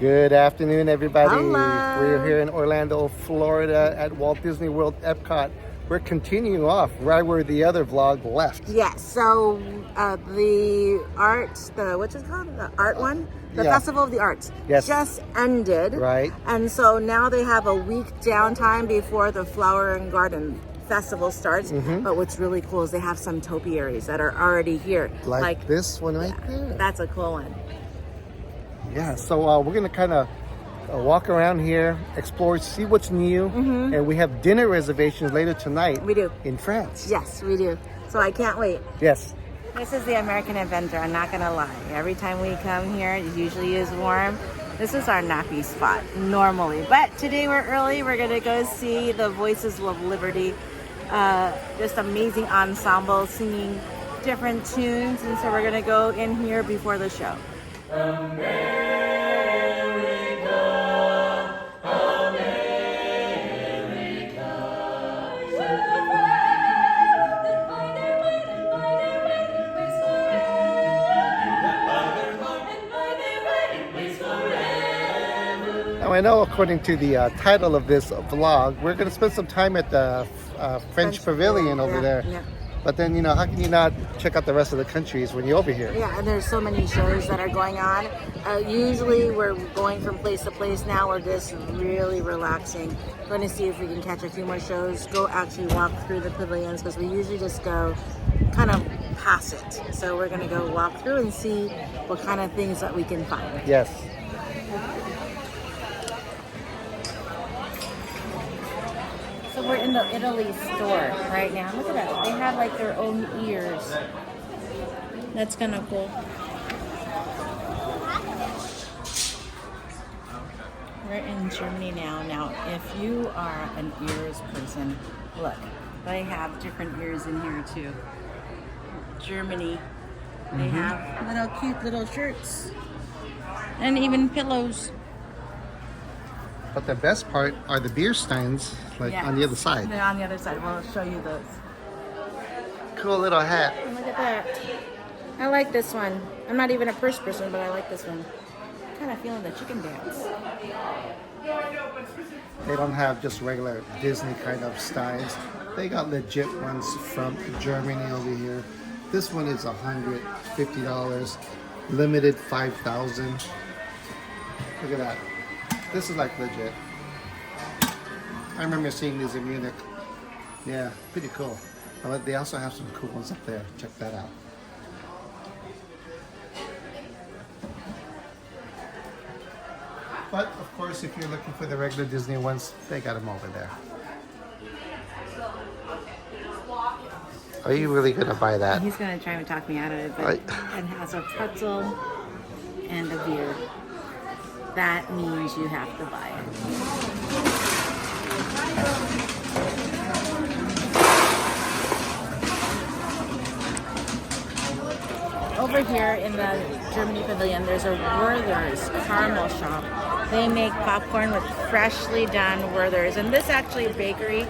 Good afternoon, everybody. Hello. We're here in Orlando, Florida at Walt Disney World Epcot. We're continuing off right where the other vlog left. Yes, so the arts, what's it called? The art one? The Yeah. Festival of the Arts just ended. Right. And so now they have a week downtime before the Flower and Garden Festival starts. But what's really cool is they have some topiaries that are already here. Like this one right there. That's a cool one. Yeah, so we're going to kind of walk around here, explore, see what's new. And we have dinner reservations later tonight. We do. In France. Yes, we do. So I can't wait. Yes. This is the American Adventure, I'm not gonna lie. Every time we come here, it usually is warm. This is our nappy spot, normally. But today we're early, we're gonna go see the Voices of Liberty. Just amazing ensemble singing different tunes. And so we're gonna go in here before the show. Now I know according to the title of this vlog, we're going to spend some time at the French Pavilion over there. Yeah. But then, how can you not check out the rest of the countries when you're over here? Yeah, and there's so many shows that are going on. Usually we're going from place to place. Now we're just really relaxing. Going to see if we can catch a few more shows. Go actually walk through the pavilions because we usually just go kind of pass it. So we're going to go walk through and see what kind of things that we can find. Yes. So we're in the Italy store right now. Look at that. They have like their own ears. That's kind of cool. We're in Germany now. Now, if you are an ears person, look, they have different ears in here too. Germany, they have little cute little shirts and even pillows. But the best part are the beer steins, on the other side. They're on the other side. We'll show you those. Cool little hat. Look at that. I like this one. I'm not even a purse person, but I like this one. I'm kind of feeling the chicken dance. They don't have just regular Disney kind of steins. They got legit ones from Germany over here. This one is $150. Limited 5,000. Look at that. This is like legit. I remember seeing these in Munich. Yeah, pretty cool. But they also have some cool ones up there. Check that out. But of course, if you're looking for the regular Disney ones, they got them over there. Are you really gonna buy that? He's going to try and talk me out of it, but it has a pretzel and a beer. That means you have to buy it. Over here in the Germany Pavilion, there's a Werther's caramel shop. They make popcorn with freshly done Werther's, and this actually bakery,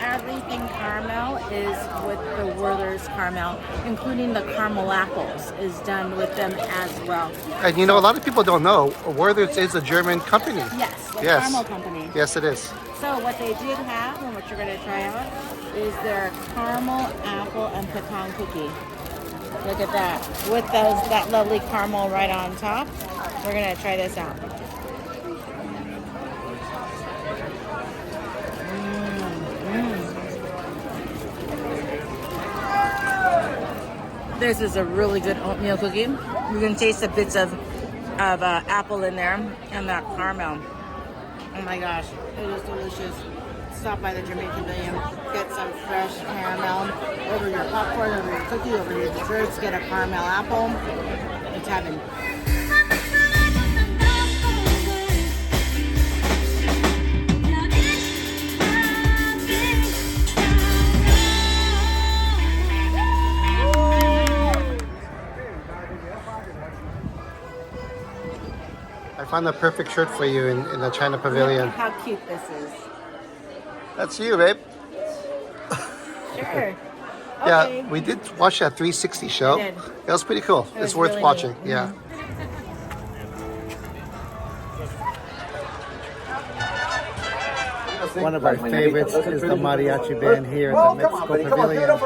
everything caramel is with the Werther's caramel, including the caramel apples is done with them as well. And a lot of people don't know, Werther's is a German company. Yes, the Yes. caramel company. Yes, it is. So what they did have, and what you're going to try out, is their caramel, apple, and pecan cookie. Look at that. With that lovely caramel right on top. We're going to try this out. This is a really good oatmeal cookie. You can taste the bits of apple in there and that caramel. Oh my gosh, it is delicious. Stop by the German Pavilion, get some fresh caramel over your popcorn, over your cookie, over your desserts, get a caramel apple. It's heaven. I found the perfect shirt for you in the China Pavilion. Look how cute this is. That's you, babe. Sure. Yeah, Okay. we did watch that 360 show. I did. It was pretty cool. It was It's worth really watching. neat. Yeah. One of our favorites is the mariachi band here at the Mexico Pavilion.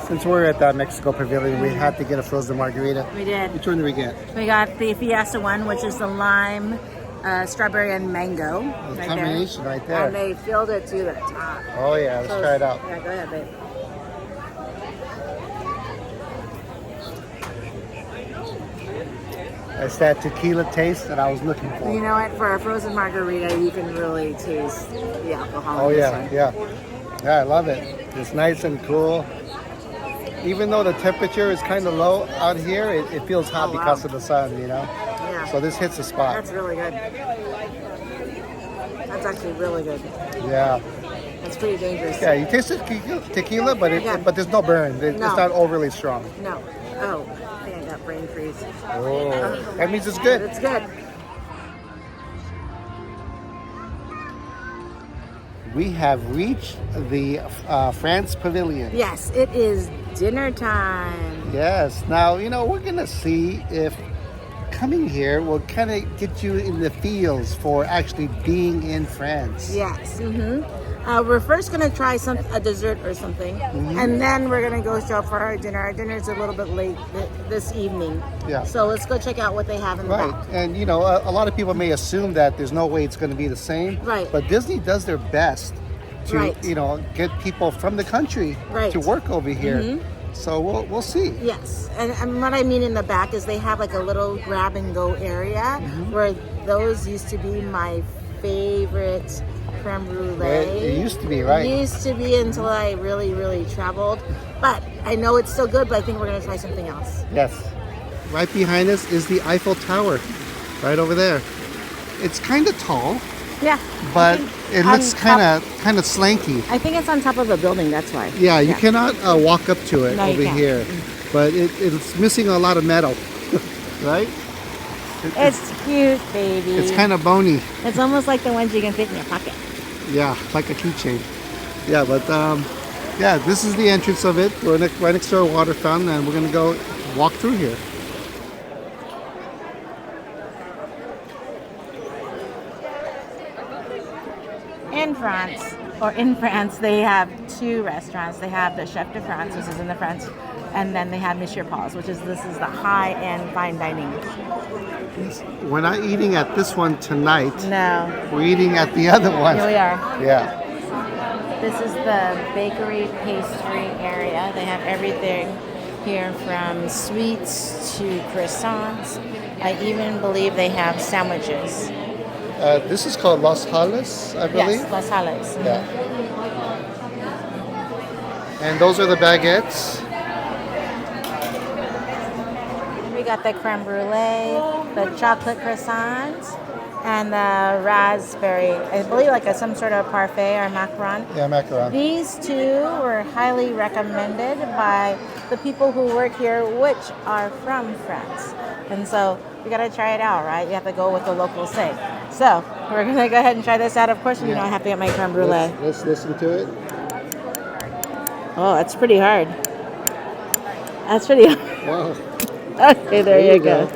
Since we're at the Mexico Pavilion, we had to get a frozen margarita. We did. Which one did we get? We got the Fiesta one, which is the lime, strawberry, and mango. The combination right there. And they filled it to the top. Oh yeah, let's try it out. Yeah, go ahead, babe. It's that tequila taste that I was looking for. You know what? For a frozen margarita, you can really taste the alcohol. Oh in this yeah, one. yeah. I love it. It's nice and cool. Even though the temperature is kind of low out here, it feels hot because of the sun, you know? Yeah. So this hits the spot. That's really good. That's actually really good. Yeah. That's pretty dangerous. Yeah, you taste the tequila, but but there's no burn. It's not overly strong. No. Oh, I think I got brain freeze. Oh, that means it's good. It's good. We have reached the France Pavilion. Yes, it is dinner time. Yes. Now, you know, we're going to see if coming here will kind of get you in the feels for actually being in France. Yes. We're first going to try a dessert or something, and then we're going to go show up for our dinner. Our dinner is a little bit late this evening. Yeah. So let's go check out what they have in the back. And, you know, a lot of people may assume that there's no way it's going to be the same. Right. But Disney does their best to, you know, get people from the country to work over here. So we'll see. Yes, and what I mean in the back is they have like a little grab and go area where those used to be my favorite creme brulee. It used to be, right? It used to be until I really, really traveled. But I know it's still good, but I think we're going to try something else. Yes. Right behind us is the Eiffel Tower, right over there. It's kind of tall. Yeah. But it looks kind of slanky. I think it's on top of a building, that's why. Yeah, you cannot walk up to it over here. But it's missing a lot of metal, right? It's cute, baby. It's kind of bony. It's almost like the ones you can fit in your pocket. Yeah, like a keychain. Yeah, but yeah, this is the entrance of it. We're right next to our water fountain, and we're going to go walk through here. In France, they have two restaurants. They have the Chef de France, which is in the front, and then they have Monsieur Paul's, this is the high-end fine dining. We're not eating at this one tonight. No. We're eating at the other one. Here we are. Yeah. This is the bakery pastry area. They have everything here from sweets to croissants. I even believe they have sandwiches. This is called Los Halles, I believe. Yes, Los Halles. Yeah. And those are the baguettes. We got the creme brulee, the chocolate croissants, and the raspberry, I believe like some sort of parfait or macaron. Yeah, macaron. These two were highly recommended by the people who work here, which are from France. And so we got to try it out, right? You have to go with the locals say. So we're going to go ahead and try this out. Of course, you know I have to get my creme brulee. Let's listen to it. Oh, that's pretty hard. That's pretty hard. Wow. Okay, there you go.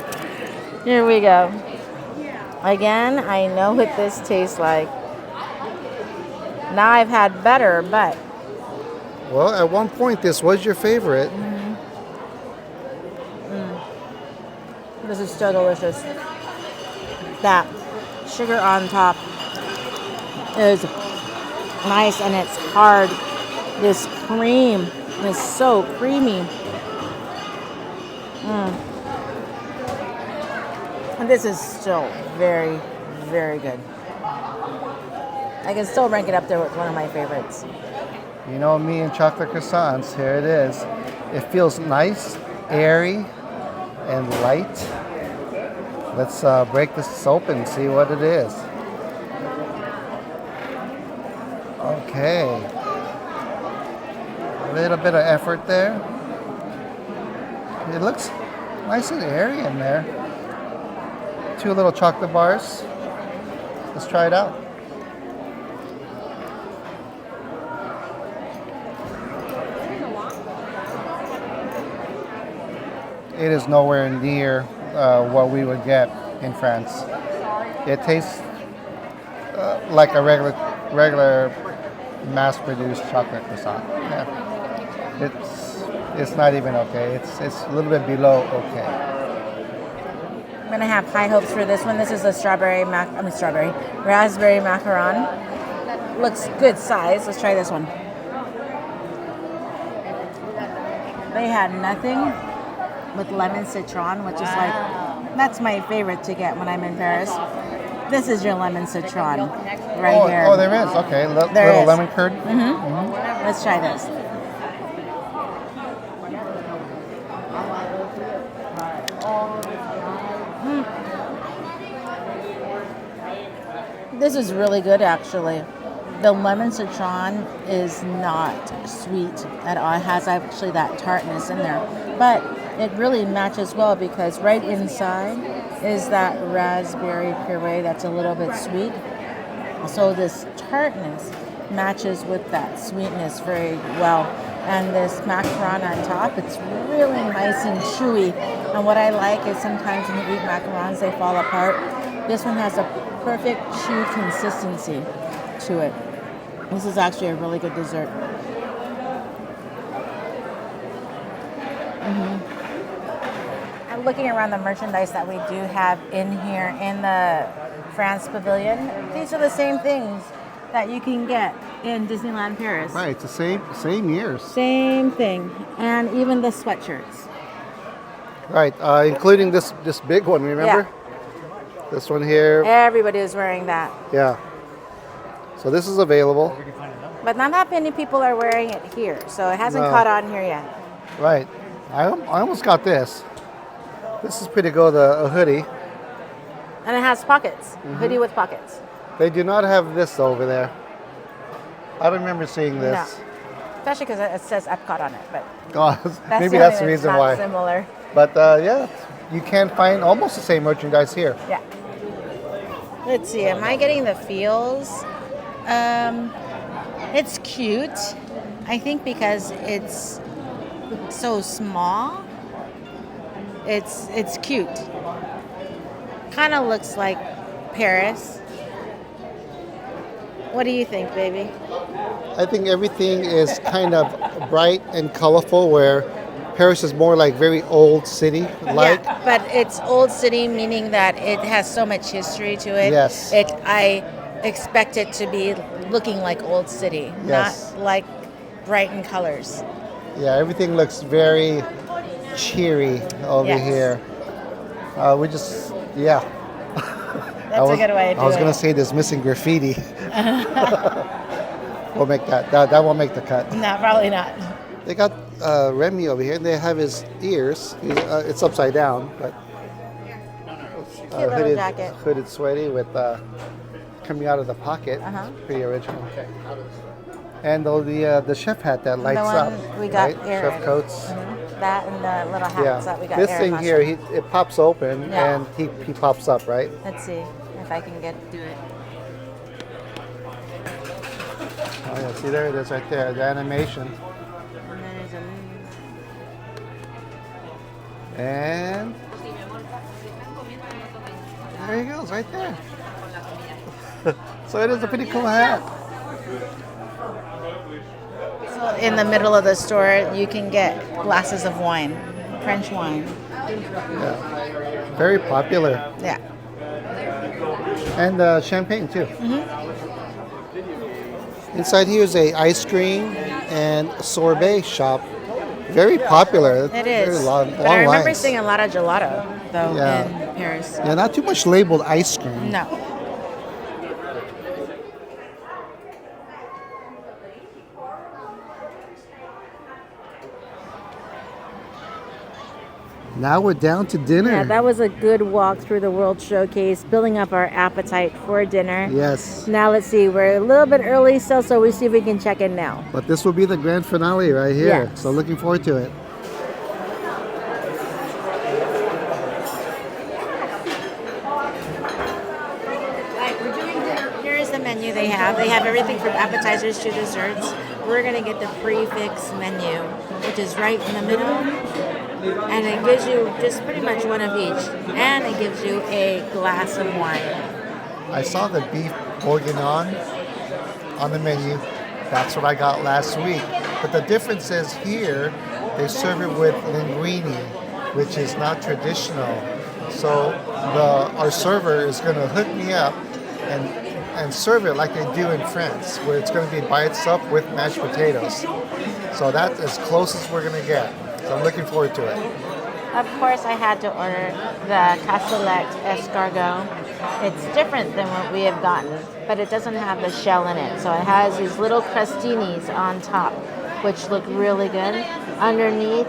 Here we go. Again, I know what this tastes like. Now I've had better, but... Well, at one point, this was your favorite. This is so delicious. That sugar on top is nice and it's hard. This cream is so creamy. And this is still very, very good. I can still rank it up there with one of my favorites. You know me and chocolate croissants. Here it is. It feels nice, airy, and light. Let's break this open and see what it is. Okay. A little bit of effort there. It looks nice and airy in there. 2 little chocolate bars. Let's try it out. It is nowhere near what we would get in France. It tastes like a regular mass-produced chocolate croissant. Yeah. It's not even okay. It's a little bit below okay. I'm gonna have high hopes for this one. This is a raspberry macaron. Looks good size. Let's try this one. They had nothing with lemon citron, which is like, that's my favorite to get when I'm in Paris. This is your lemon citron right here. Oh, there is. Okay, little lemon curd. Let's try this. This is really good, actually. The lemon citron is not sweet at all. It has actually that tartness in there. But it really matches well because right inside is that raspberry puree that's a little bit sweet. So this tartness matches with that sweetness very well. And this macaron on top, it's really nice and chewy. And what I like is sometimes when you eat macarons, they fall apart. This one has a perfect chew consistency to it. This is actually a really good dessert. I'm looking around the merchandise that we do have in here in the France Pavilion. These are the same things that you can get in Disneyland Paris. Right, it's the same years. Same thing. And even the sweatshirts. Right, including this big one, remember? Yeah. This one here. Everybody is wearing that. Yeah. So this is available. But not that many people are wearing it here, so it hasn't caught on here yet. Right. I almost got this. This is pretty good, a hoodie. And it has pockets. Hoodie with pockets. They do not have this over there. I don't remember seeing this. No. Especially because it says Epcot on it, but Maybe that's the reason why. Similar. But yeah, you can find almost the same merchandise here. Yeah. Let's see. Am I getting the feels? It's cute. I think because it's so small. It's cute. Kind of looks like Paris. What do you think, baby? I think everything is kind of bright and colorful, where Paris is more like very old city-like. Yeah, but it's old city, meaning that it has so much history to it. Yes. I expect it to be looking like old city, Yes. not like bright in colors. Yeah, everything looks very cheery over Yes. here. That's a good way to do it. I was going to say there's missing graffiti. We'll make that won't make the cut. No, probably not. They got Remy over here, and they have his ears. It's upside down, but Cute little jacket. hooded sweaty with coming out of the pocket. Uh-huh. Pretty original. And the chef hat that lights up. We got right? Aaron. Chef coats. That and the little hats that we got. This Aaron thing here, it pops open Yeah. and he pops up, right? Let's see if I can do it. Oh yeah, see there it is right there, the animation. And there's And there he goes, right there. So it is a pretty cool hat. So in the middle of the store, you can get glasses of wine, French wine. Yeah. Very popular. Yeah. And champagne too. Inside here is a ice cream and sorbet shop. Very popular. It is. Very long But I remember lines. seeing a lot of gelato, though, Yeah. in Paris. Yeah, not too much labeled ice cream. No. Now we're down to dinner. Yeah, that was a good walk through the World Showcase, building up our appetite for dinner. Yes. Now let's see, we're a little bit early still, so we see if we can check in now. But this will be the grand finale right here. Yes. So looking forward to it. menu they have. They have everything from appetizers to desserts. We're going to get the prefix menu, which is right in the middle. And it gives you just pretty much one of each. And it gives you a glass of wine. I saw the beef bourguignon on the menu. That's what I got last week. But the difference is here, they serve it with linguine, which is not traditional. So our server is going to hook me up and serve it like they do in France, where it's going to be by itself with mashed potatoes. So that's as close as we're going to get. So I'm looking forward to it. Of course, I had to order the cassoulet escargot. It's different than what we have gotten, but it doesn't have the shell in it. So it has these little crostinis on top, which look really good. Underneath,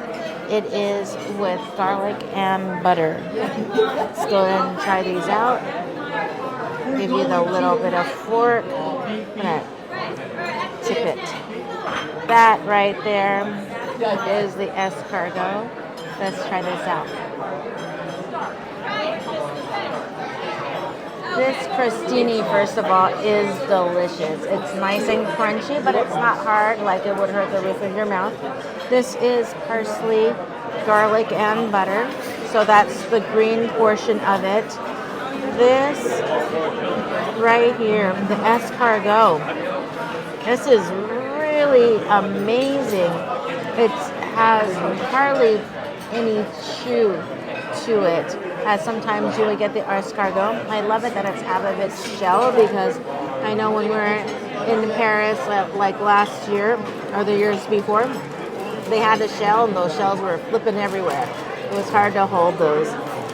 it is with garlic and butter. Let's go ahead and try these out. Give you the little bit of fork. I'm gonna tip it. That right there is the escargot. Let's try this out. This crostini, first of all, is delicious. It's nice and crunchy, but it's not hard like it would hurt the roof of your mouth. This is parsley, garlic, and butter. So that's the green portion of it. This right here, the escargot. This is really amazing. It has hardly any chew to it, as sometimes you would get the escargot. I love it that it's half of its shell, because I know when we were in Paris, like last year or the years before, they had the shell and those shells were flipping everywhere. It was hard to hold those.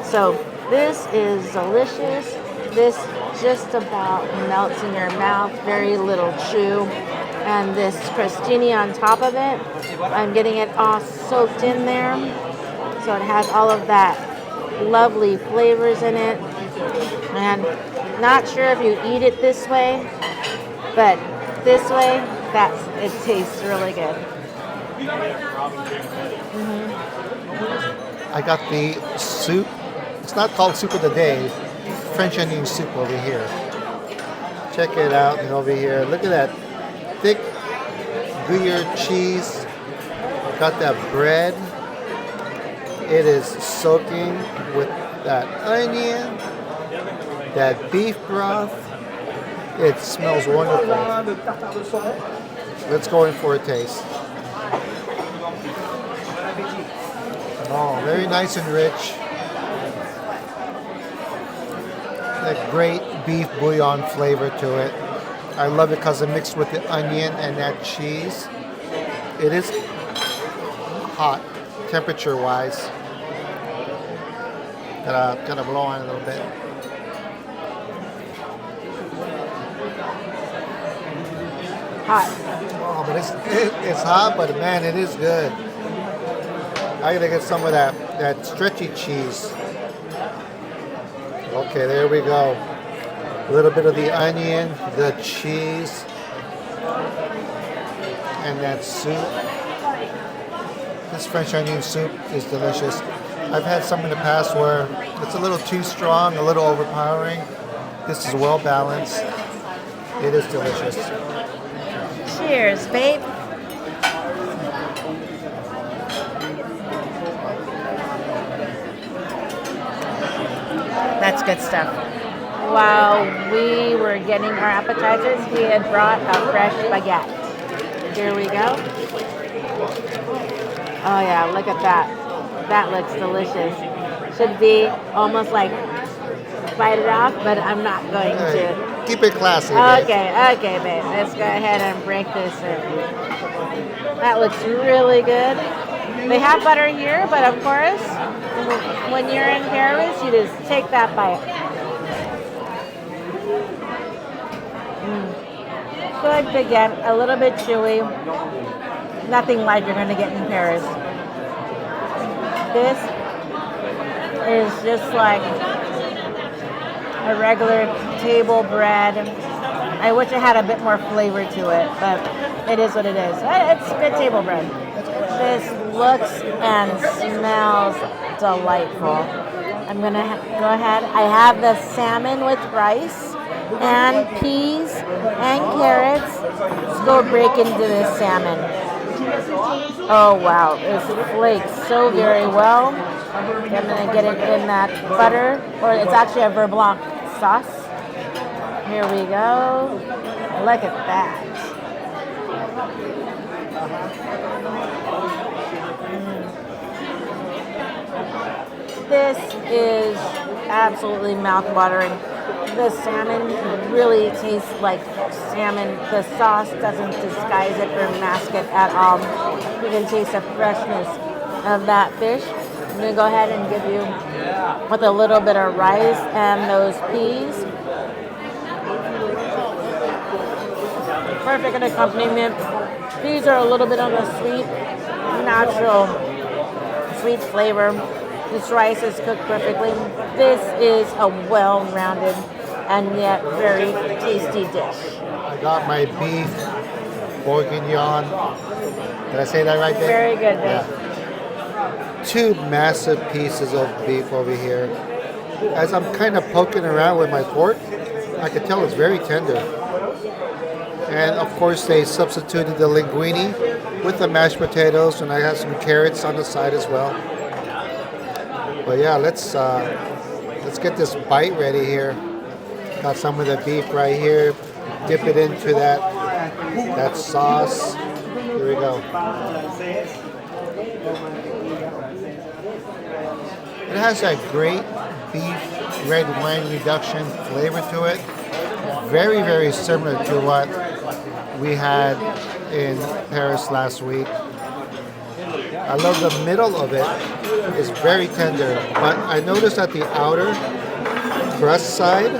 So this is delicious. This just about melts in your mouth, very little chew. And this crostini on top of it, I'm getting it all soaked in there. So it has all of that lovely flavors in it. And not sure if you eat it this way, but this way, it tastes really good. I got the soup. It's not called soup of the day. French onion soup over here. Check it out. And over here, look at that thick Duyer cheese. Got that bread. It is soaking with that onion, that beef broth. It smells wonderful. Let's go in for a taste. Oh, very nice and rich. That great beef bouillon flavor to it. I love it because it mixed with the onion and that cheese. It is hot, temperature-wise. Gotta blow on a little bit. Hot. Oh, but it's hot, but man, it is good. I gotta get some of that stretchy cheese. Okay, there we go. A little bit of the onion, the cheese, and that soup. This French onion soup is delicious. I've had some in the past where it's a little too strong, a little overpowering. This is well balanced. It is delicious. Cheers, babe. That's good stuff. While we were getting our appetizers, he had brought a fresh baguette. Here we go. Oh yeah, look at that. That looks delicious. Should be almost like bite it off, but I'm not going to. Keep it classy, babe. Okay, babe. Let's go ahead and break this in. That looks really good. They have butter here, but of course, when you're in Paris, you just take that bite. Good baguette, a little bit chewy. Nothing like you're going to get in Paris. This is just like a regular table bread. I wish it had a bit more flavor to it, but it is what it is. It's good table bread. This looks and smells delightful. I'm gonna go ahead. I have the salmon with rice and peas and carrots. Let's go break into this salmon. Oh wow, it flakes so very well. I'm gonna get it in that butter, or it's actually a beurre blanc sauce. Here we go. Look at that. This is absolutely mouth-watering. The salmon really tastes like salmon. The sauce doesn't disguise it or mask it at all. You can taste the freshness of that fish. I'm going to go ahead and give you with a little bit of rice and those peas. Perfect accompaniment. Peas are a little bit on the sweet, natural, sweet flavor. This rice is cooked perfectly. This is a well-rounded and yet very tasty dish. I got my beef bourguignon. Did I say that right there? Very good, babe. Yeah. 2 massive pieces of beef over here. As I'm kind of poking around with my fork, I can tell it's very tender. And of course they substituted the linguine with the mashed potatoes, and I have some carrots on the side as well. But yeah, let's get this bite ready here. Got some of the beef right here. Dip it into that sauce. Here we go. It has that great beef red wine reduction flavor to it. Very, very similar to what we had in Paris last week. I love the middle of it. It's very tender, but I noticed that the outer crust side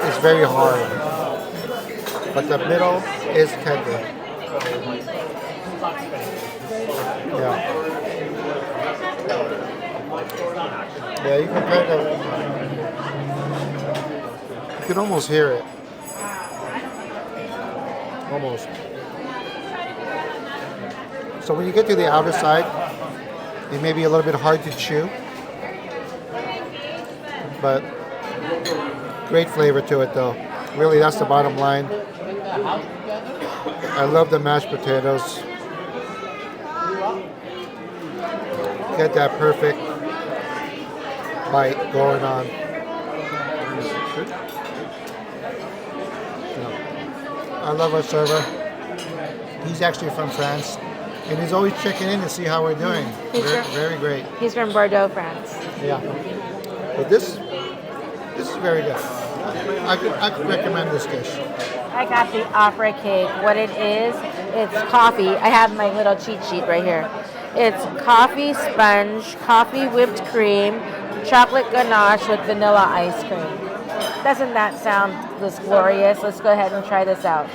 is very hard, but the middle is tender. Yeah. Yeah, you can kind of, you can almost hear it. Almost. So when you get to the outer side, it may be a little bit hard to chew, but great flavor to it though. Really, that's the bottom line. I love the mashed potatoes. Get that perfect bite going on. I love our server. He's actually from France, and he's always checking in to see how we're doing. Very great. He's from Bordeaux, France. Yeah. But this is very good. I could recommend this dish. I got the Offa Cake. What it is, it's coffee. I have my little cheat sheet right here. It's coffee sponge, coffee whipped cream, chocolate ganache with vanilla ice cream. Doesn't that sound just glorious? Let's go ahead and try this out.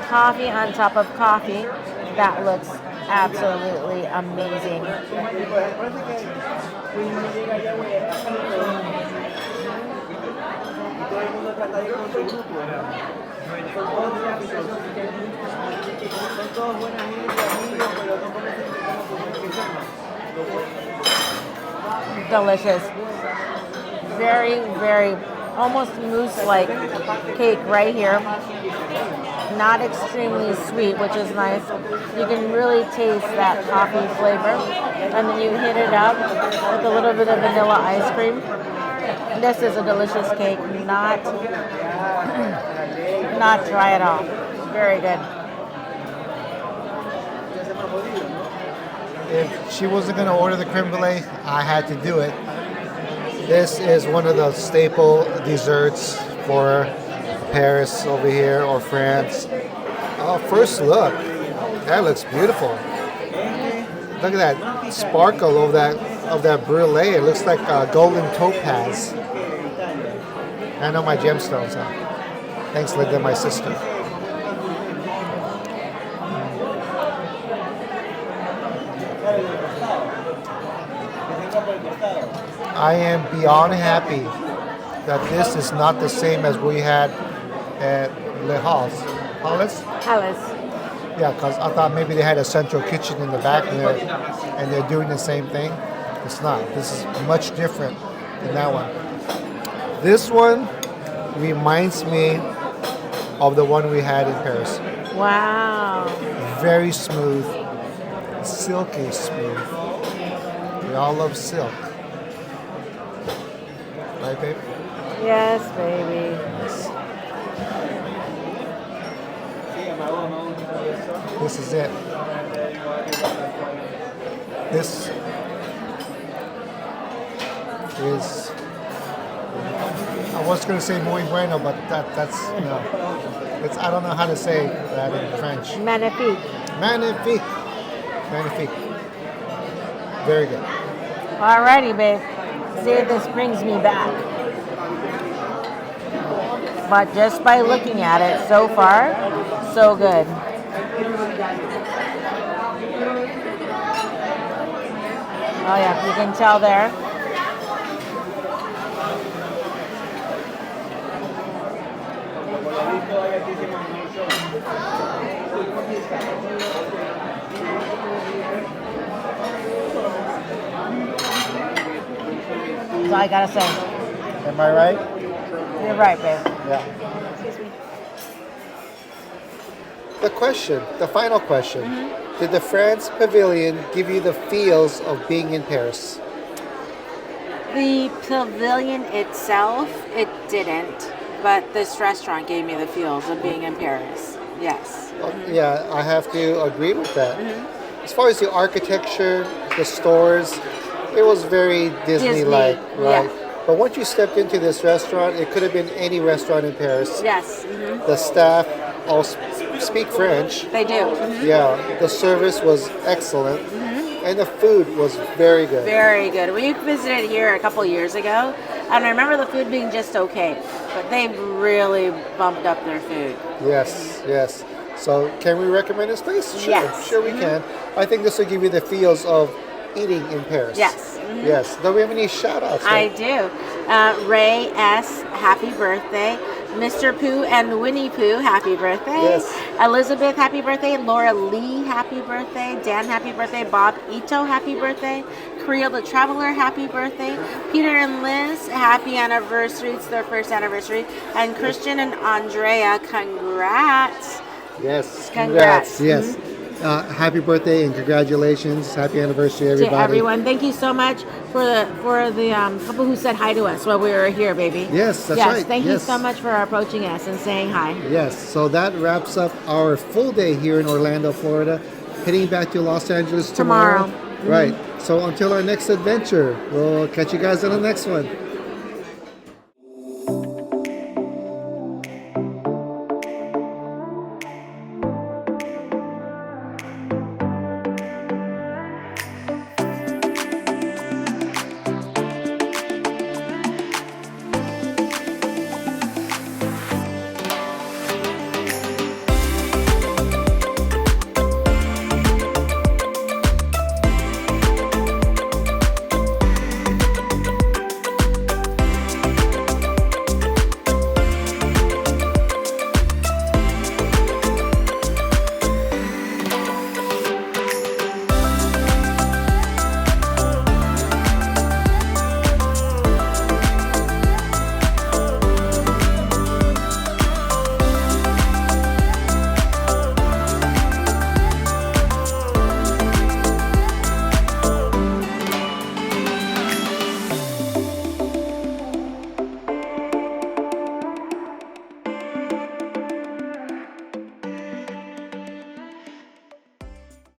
Coffee on top of coffee. That looks absolutely amazing. Delicious. Very, very, almost mousse-like cake right here. Not extremely sweet, which is nice. You can really taste that coffee flavor. And then you hit it up with a little bit of vanilla ice cream. This is a delicious cake, not dry at all. Very good. If she wasn't going to order the creme brulee, I had to do it. This is one of the staple desserts for Paris over here, or France. Oh, first look. That looks beautiful. Look at that sparkle of that brulee. It looks like a golden topaz. I know my gemstones, huh? Thanks, Linda, my sister. I am beyond happy that this is not the same as we had at Le Halles. Halles? Halles. Yeah, because I thought maybe they had a central kitchen in the back there and they're doing the same thing. It's not. This is much different than that one. This one reminds me of the one we had in Paris. Wow. Very smooth, silky smooth. We all love silk. Right, babe? Yes, baby. Yes. This is it. This is, I was going to say muy bueno, but that's no. It's, I don't know how to say that in French. Magnifique. Magnifique. Magnifique. Very good. Alrighty, babe. See if this brings me back. But just by looking at it so far, so good. Oh yeah, you can tell there. That's all I gotta say. Am I right? You're right, babe. Yeah. Excuse me. The question, the final question. Did the France Pavilion give you the feels of being in Paris? The pavilion itself, it didn't. But this restaurant gave me the feels of being in Paris. Yes. Yeah, I have to agree with that. As far as the architecture, the stores, it was very Disney-like, Disney, right? yeah. But once you stepped into this restaurant, it could have been any restaurant in Paris. Yes. The staff all speak French. They do. Yeah, the service was excellent, and the food was very good. Very good. We visited here a couple years ago, and I remember the food being just okay, but they've really bumped up their food. Yes, yes. So can we recommend this place? Sure, Yes. sure we can. I think this will give you the feels of eating in Paris. Yes. Yes. Do we have any shout-outs? I do. Ray S., happy birthday. Mr. Pooh and Winnie Pooh, happy birthday. Yes. Elizabeth, happy birthday. Laura Lee, happy birthday. Dan, happy birthday. Bob Ito, happy birthday. Creel the Traveler, happy birthday. Peter and Liz, happy anniversary. It's their first anniversary. And Christian and Andrea, congrats. Yes. Congrats. Yes. Happy birthday and congratulations. Happy anniversary, everybody. To everyone, thank you so much for the couple who said hi to us while we were here, baby. Yes, that's right. Thank you Yes. so much for approaching us and saying hi. Yes. So that wraps up our full day here in Orlando, Florida. Heading back to Los Angeles tomorrow. Right. So until our next adventure, we'll catch you guys on the next one.